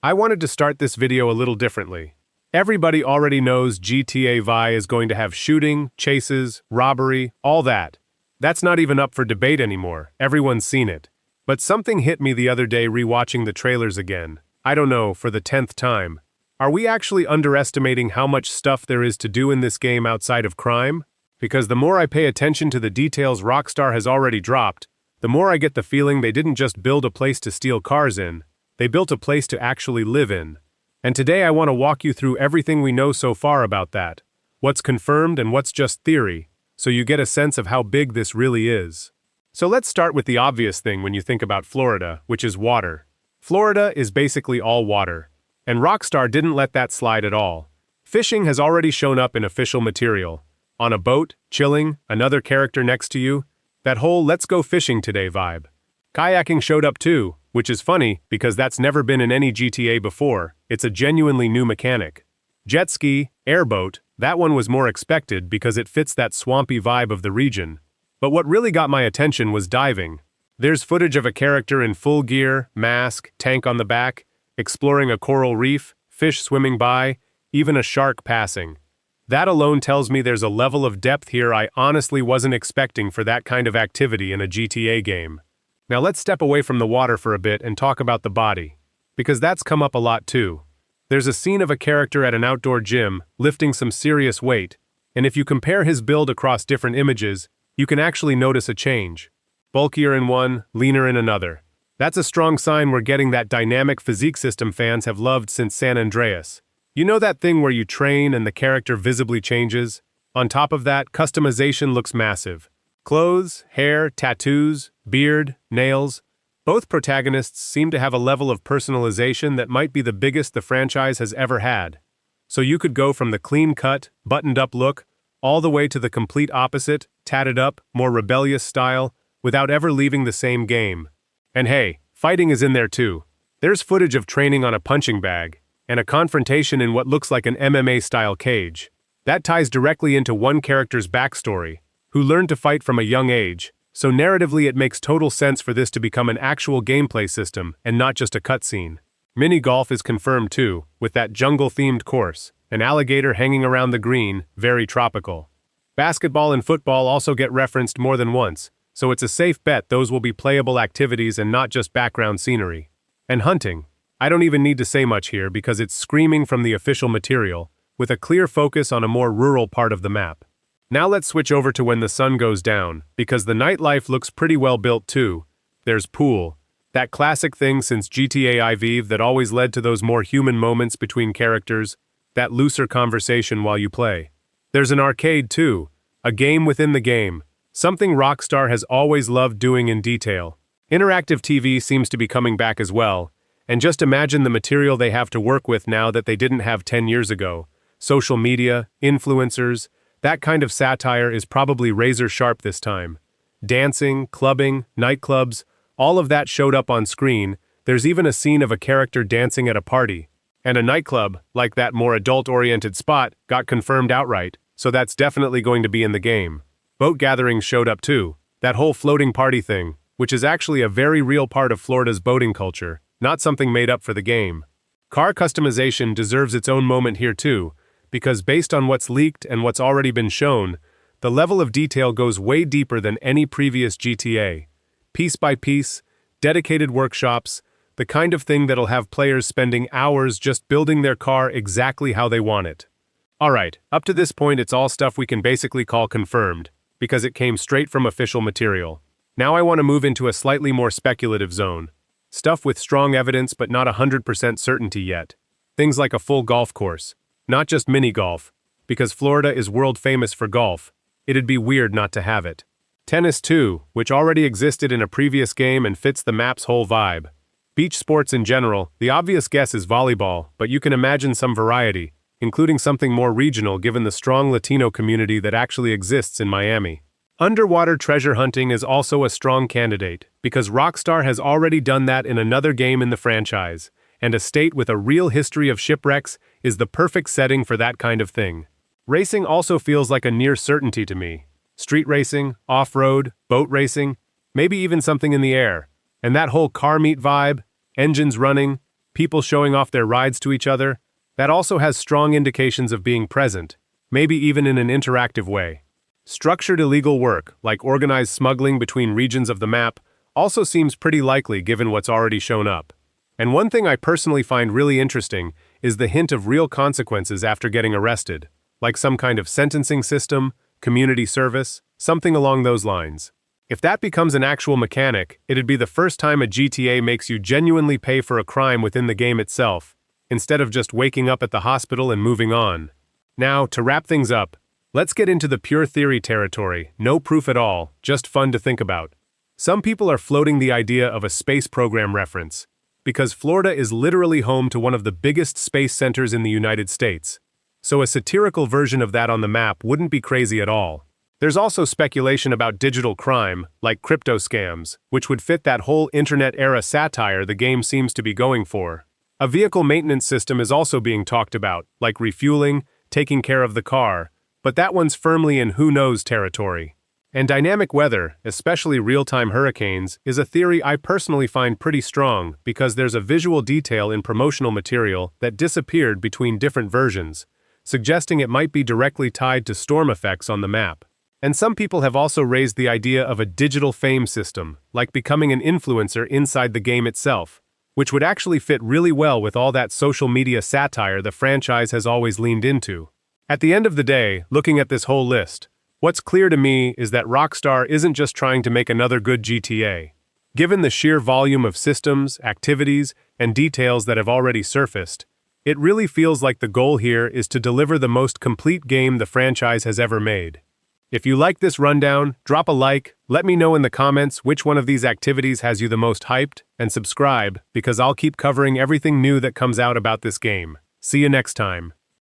I wanted to start this video a little differently. Everybody already knows GTA Vi is going to have shooting, chases, robbery, all that. That's not even up for debate anymore, everyone's seen it. But something hit me the other day rewatching the trailers again. I don't know, for the 10th time. Are we actually underestimating how much stuff there is to do in this game outside of crime? Because the more I pay attention to the details Rockstar has already dropped, the more I get the feeling they didn't just build a place to steal cars in, they built a place to actually live in. And today I want to walk you through everything we know so far about that, what's confirmed and what's just theory, so you get a sense of how big this really is. So let's start with the obvious thing when you think about Florida, which is water. Florida is basically all water, and Rockstar didn't let that slide at all. Fishing has already shown up in official material. On a boat, chilling, another character next to you, that whole let's go fishing today vibe. Kayaking showed up too, which is funny because that's never been in any GTA before, it's a genuinely new mechanic. Jet ski, airboat, that one was more expected because it fits that swampy vibe of the region. But what really got my attention was diving. There's footage of a character in full gear, mask, tank on the back, exploring a coral reef, fish swimming by, even a shark passing. That alone tells me there's a level of depth here I honestly wasn't expecting for that kind of activity in a GTA game. Now let's step away from the water for a bit and talk about the body, because that's come up a lot too. There's a scene of a character at an outdoor gym, lifting some serious weight, and if you compare his build across different images, you can actually notice a change. Bulkier in one, leaner in another. That's a strong sign we're getting that dynamic physique system fans have loved since San Andreas. You know that thing where you train and the character visibly changes? On top of that, customization looks massive. Clothes, hair, tattoos, beard, nails. Both protagonists seem to have a level of personalization that might be the biggest the franchise has ever had. So you could go from the clean-cut, buttoned-up look, all the way to the complete opposite, tatted-up, more rebellious style, without ever leaving the same game. And hey, fighting is in there too. There's footage of training on a punching bag, and a confrontation in what looks like an MMA-style cage. That ties directly into one character's backstory, who learned to fight from a young age, so narratively it makes total sense for this to become an actual gameplay system and not just a cutscene. Mini-golf is confirmed too, with that jungle-themed course, an alligator hanging around the green, very tropical. Basketball and football also get referenced more than once, so it's a safe bet those will be playable activities and not just background scenery. And hunting. I don't even need to say much here because it's screaming from the official material, with a clear focus on a more rural part of the map. Now let's switch over to when the sun goes down, because the nightlife looks pretty well built too. There's pool, that classic thing since GTA V that always led to those more human moments between characters, that looser conversation while you play. There's an arcade too, a game within the game, something Rockstar has always loved doing in detail. Interactive TV seems to be coming back as well, and just imagine the material they have to work with now that they didn't have 10 years ago. Social media, influencers, that kind of satire is probably razor sharp this time. Dancing, clubbing, nightclubs, all of that showed up on screen. There's even a scene of a character dancing at a party. And a nightclub, like that more adult-oriented spot, got confirmed outright, so that's definitely going to be in the game. Boat gatherings showed up too, that whole floating party thing, which is actually a very real part of Florida's boating culture, not something made up for the game. Car customization deserves its own moment here too, because based on what's leaked and what's already been shown, the level of detail goes way deeper than any previous GTA. Piece by piece, dedicated workshops, the kind of thing that'll have players spending hours just building their car exactly how they want it. Alright, up to this point it's all stuff we can basically call confirmed, because it came straight from official material. Now I want to move into a slightly more speculative zone. Stuff with strong evidence but not 100% certainty yet. Things like a full golf course. Not just mini-golf, because Florida is world famous for golf. It'd be weird not to have it. Tennis too, which already existed in a previous game and fits the map's whole vibe. Beach sports in general, the obvious guess is volleyball, but you can imagine some variety, including something more regional given the strong Latino community that actually exists in Miami. Underwater treasure hunting is also a strong candidate, because Rockstar has already done that in another game in the franchise, and a state with a real history of shipwrecks is the perfect setting for that kind of thing. Racing also feels like a near certainty to me. Street racing, off-road, boat racing, maybe even something in the air. And that whole car meet vibe, engines running, people showing off their rides to each other, that also has strong indications of being present, maybe even in an interactive way. Structured illegal work, like organized smuggling between regions of the map, also seems pretty likely given what's already shown up. And one thing I personally find really interesting is the hint of real consequences after getting arrested, like some kind of sentencing system, community service, something along those lines. If that becomes an actual mechanic, it'd be the first time a GTA makes you genuinely pay for a crime within the game itself, instead of just waking up at the hospital and moving on. Now, to wrap things up, let's get into the pure theory territory, no proof at all, just fun to think about. Some people are floating the idea of a space program reference, because Florida is literally home to one of the biggest space centers in the United States. So a satirical version of that on the map wouldn't be crazy at all. There's also speculation about digital crime, like crypto scams, which would fit that whole internet-era satire the game seems to be going for. A vehicle maintenance system is also being talked about, like refueling, taking care of the car, but that one's firmly in who knows territory. And dynamic weather, especially real-time hurricanes, is a theory I personally find pretty strong because there's a visual detail in promotional material that disappeared between different versions, suggesting it might be directly tied to storm effects on the map. And some people have also raised the idea of a digital fame system, like becoming an influencer inside the game itself, which would actually fit really well with all that social media satire the franchise has always leaned into. At the end of the day, looking at this whole list, what's clear to me is that Rockstar isn't just trying to make another good GTA. Given the sheer volume of systems, activities, and details that have already surfaced, it really feels like the goal here is to deliver the most complete game the franchise has ever made. If you like this rundown, drop a like, let me know in the comments which one of these activities has you the most hyped, and subscribe, because I'll keep covering everything new that comes out about this game. See you next time.